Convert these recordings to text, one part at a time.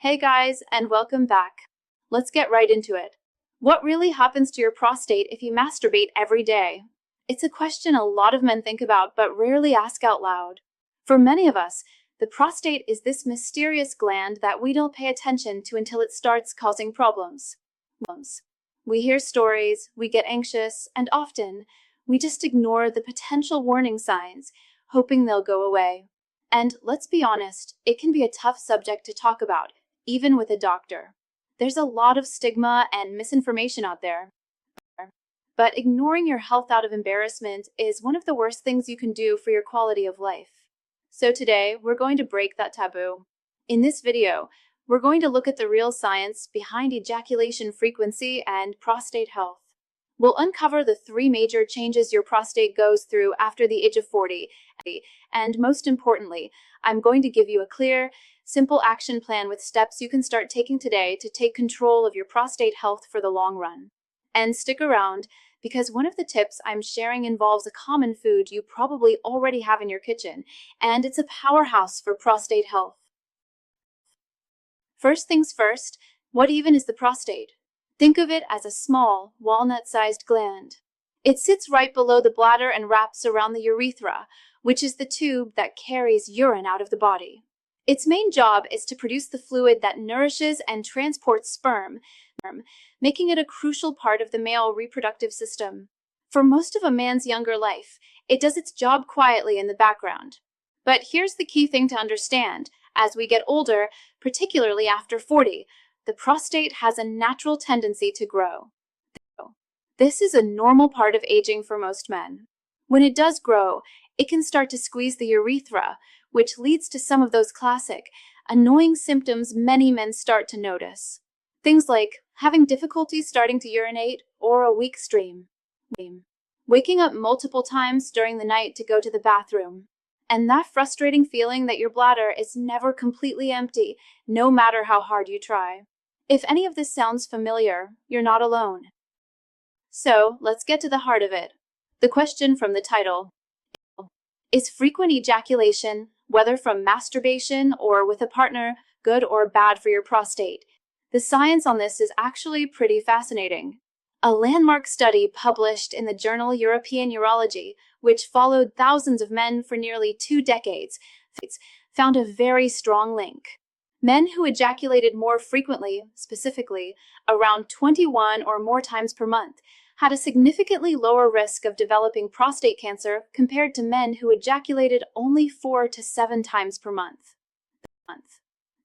Hey guys, and welcome back. Let's get right into it. What really happens to your prostate if you masturbate every day? It's a question a lot of men think about but rarely ask out loud. For many of us, the prostate is this mysterious gland that we don't pay attention to until it starts causing problems. We hear stories, we get anxious, and often we just ignore the potential warning signs, hoping they'll go away. And let's be honest, it can be a tough subject to talk about, even with a doctor. There's a lot of stigma and misinformation out there. But ignoring your health out of embarrassment is one of the worst things you can do for your quality of life. So today, we're going to break that taboo. In this video, we're going to look at the real science behind ejaculation frequency and prostate health. We'll uncover the 3 major changes your prostate goes through after the age of 40, and most importantly, I'm going to give you a clear, simple action plan with steps you can start taking today to take control of your prostate health for the long run. And stick around, because one of the tips I'm sharing involves a common food you probably already have in your kitchen, and it's a powerhouse for prostate health. First things first, what even is the prostate? Think of it as a small, walnut-sized gland. It sits right below the bladder and wraps around the urethra, which is the tube that carries urine out of the body. Its main job is to produce the fluid that nourishes and transports sperm, making it a crucial part of the male reproductive system. For most of a man's younger life, it does its job quietly in the background. But here's the key thing to understand. As we get older, particularly after 40, the prostate has a natural tendency to grow. This is a normal part of aging for most men. When it does grow, it can start to squeeze the urethra, which leads to some of those classic, annoying symptoms many men start to notice. Things like having difficulty starting to urinate or a weak stream, waking up multiple times during the night to go to the bathroom, and that frustrating feeling that your bladder is never completely empty, no matter how hard you try. If any of this sounds familiar, you're not alone. So, let's get to the heart of it. The question from the title: is frequent ejaculation, whether from masturbation or with a partner, good or bad for your prostate? The science on this is actually pretty fascinating. A landmark study published in the journal European Urology, which followed thousands of men for nearly 2 decades, found a very strong link. Men who ejaculated more frequently, specifically around 21 or more times per month, had a significantly lower risk of developing prostate cancer compared to men who ejaculated only 4 to 7 times per month.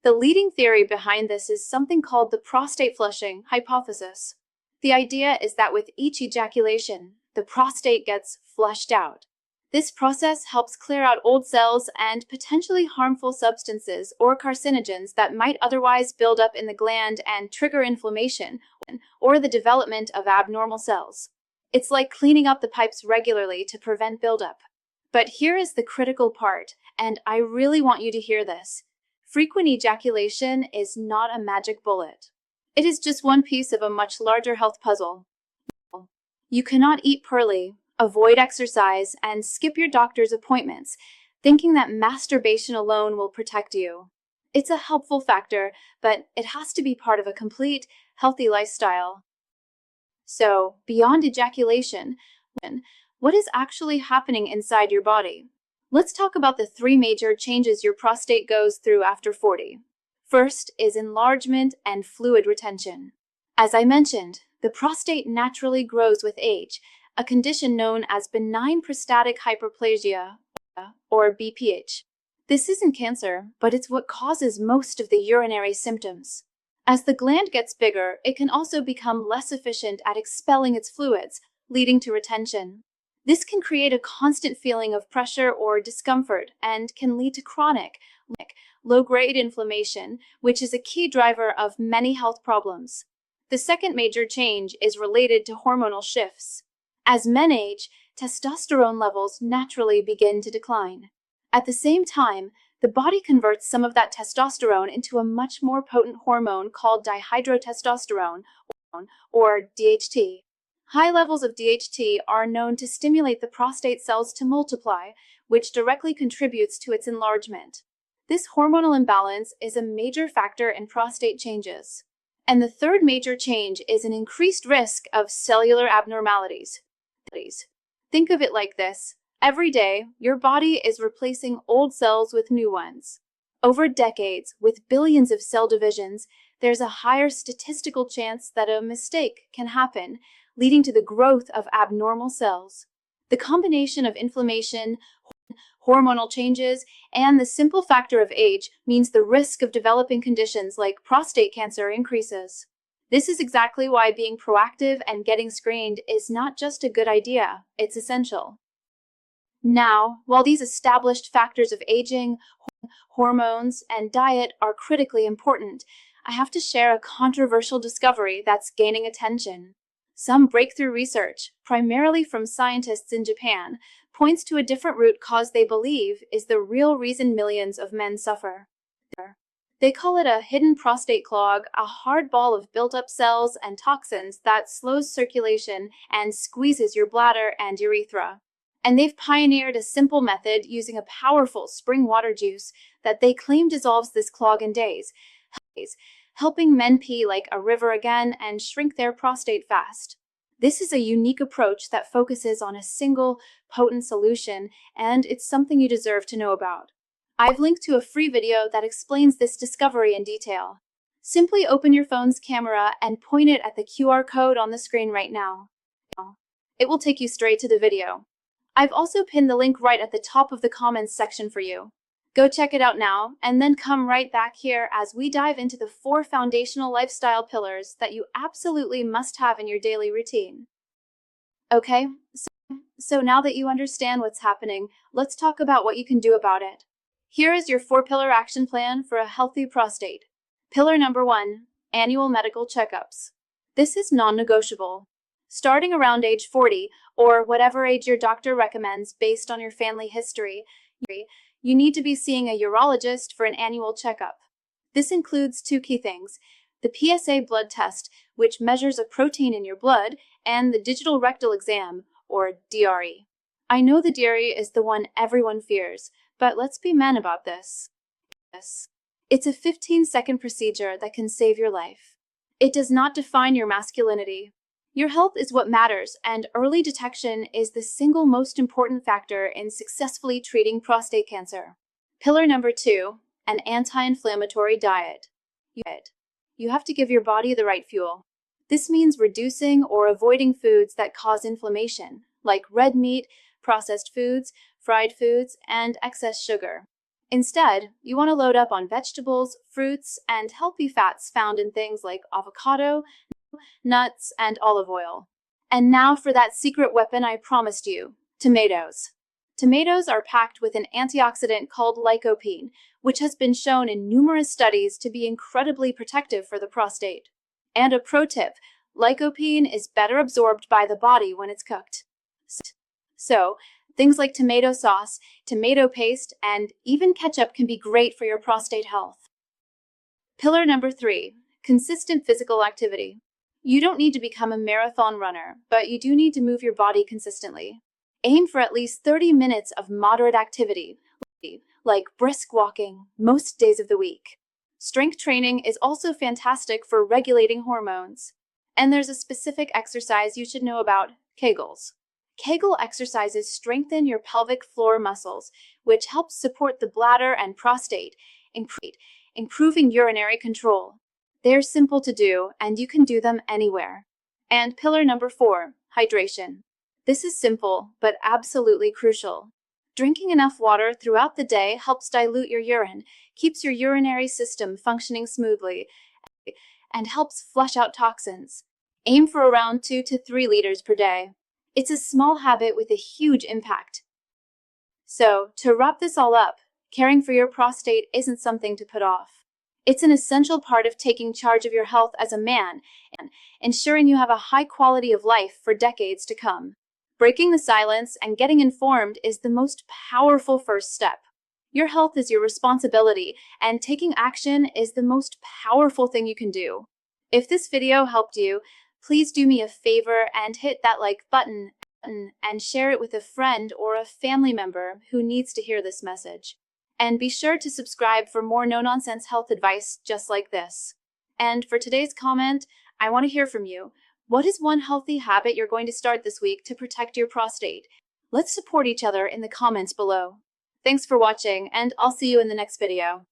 The leading theory behind this is something called the prostate flushing hypothesis. The idea is that with each ejaculation, the prostate gets flushed out. This process helps clear out old cells and potentially harmful substances or carcinogens that might otherwise build up in the gland and trigger inflammation or the development of abnormal cells. It's like cleaning up the pipes regularly to prevent buildup. But here is the critical part, and I really want you to hear this. Frequent ejaculation is not a magic bullet. It is just one piece of a much larger health puzzle. You cannot eat poorly, avoid exercise, and skip your doctor's appointments, thinking that masturbation alone will protect you. It's a helpful factor, but it has to be part of a complete, healthy lifestyle. So, beyond ejaculation, what is actually happening inside your body? Let's talk about the 3 major changes your prostate goes through after 40. First is enlargement and fluid retention. As I mentioned, the prostate naturally grows with age, a condition known as benign prostatic hyperplasia, or BPH. This isn't cancer, but it's what causes most of the urinary symptoms. As the gland gets bigger, it can also become less efficient at expelling its fluids, leading to retention. This can create a constant feeling of pressure or discomfort and can lead to chronic, low-grade inflammation, which is a key driver of many health problems. The second major change is related to hormonal shifts. As men age, testosterone levels naturally begin to decline. At the same time, the body converts some of that testosterone into a much more potent hormone called dihydrotestosterone, or DHT. High levels of DHT are known to stimulate the prostate cells to multiply, which directly contributes to its enlargement. This hormonal imbalance is a major factor in prostate changes. And the third major change is an increased risk of cellular abnormalities. Think of it like this. Every day, your body is replacing old cells with new ones. Over decades, with billions of cell divisions, there's a higher statistical chance that a mistake can happen, leading to the growth of abnormal cells. The combination of inflammation, hormonal changes, and the simple factor of age means the risk of developing conditions like prostate cancer increases. This is exactly why being proactive and getting screened is not just a good idea, it's essential. Now, while these established factors of aging, hormones, and diet are critically important, I have to share a controversial discovery that's gaining attention. Some breakthrough research, primarily from scientists in Japan, points to a different root cause they believe is the real reason millions of men suffer. They call it a hidden prostate clog, a hard ball of built-up cells and toxins that slows circulation and squeezes your bladder and urethra. And they've pioneered a simple method using a powerful spring water juice that they claim dissolves this clog in days, helping men pee like a river again and shrink their prostate fast. This is a unique approach that focuses on a single, potent solution, and it's something you deserve to know about. I've linked to a free video that explains this discovery in detail. Simply open your phone's camera and point it at the QR code on the screen right now. It will take you straight to the video. I've also pinned the link right at the top of the comments section for you. Go check it out now, and then come right back here as we dive into the 4 foundational lifestyle pillars that you absolutely must have in your daily routine. Okay, so now that you understand what's happening, let's talk about what you can do about it. Here is your 4-pillar action plan for a healthy prostate. Pillar number 1, annual medical checkups. This is non-negotiable. Starting around age 40, or whatever age your doctor recommends based on your family history, you need to be seeing a urologist for an annual checkup. This includes 2 key things: the PSA blood test, which measures a protein in your blood, and the digital rectal exam, or DRE. I know the DRE is the one everyone fears, but let's be men about this. It's a 15-second procedure that can save your life. It does not define your masculinity. Your health is what matters, and early detection is the single most important factor in successfully treating prostate cancer. Pillar number 2, an anti-inflammatory diet. You have to give your body the right fuel. This means reducing or avoiding foods that cause inflammation, like red meat, processed foods, fried foods, and excess sugar. Instead, you want to load up on vegetables, fruits, and healthy fats found in things like avocado, nuts, and olive oil. And now for that secret weapon I promised you, tomatoes. Tomatoes are packed with an antioxidant called lycopene, which has been shown in numerous studies to be incredibly protective for the prostate. And a pro tip, lycopene is better absorbed by the body when it's cooked. So, things like tomato sauce, tomato paste, and even ketchup can be great for your prostate health. Pillar number 3, consistent physical activity. You don't need to become a marathon runner, but you do need to move your body consistently. Aim for at least 30 minutes of moderate activity, like brisk walking, most days of the week. Strength training is also fantastic for regulating hormones. And there's a specific exercise you should know about: Kegels. Kegel exercises strengthen your pelvic floor muscles, which helps support the bladder and prostate, improving urinary control. They're simple to do, and you can do them anywhere. And pillar number 4, hydration. This is simple, but absolutely crucial. Drinking enough water throughout the day helps dilute your urine, keeps your urinary system functioning smoothly, and helps flush out toxins. Aim for around 2 to 3 liters per day. It's a small habit with a huge impact. So, to wrap this all up, caring for your prostate isn't something to put off. It's an essential part of taking charge of your health as a man and ensuring you have a high quality of life for decades to come. Breaking the silence and getting informed is the most powerful first step. Your health is your responsibility, and taking action is the most powerful thing you can do. If this video helped you, please do me a favor and hit that like button and share it with a friend or a family member who needs to hear this message. And be sure to subscribe for more no-nonsense health advice just like this. And for today's comment, I want to hear from you. What is one healthy habit you're going to start this week to protect your prostate? Let's support each other in the comments below. Thanks for watching, and I'll see you in the next video.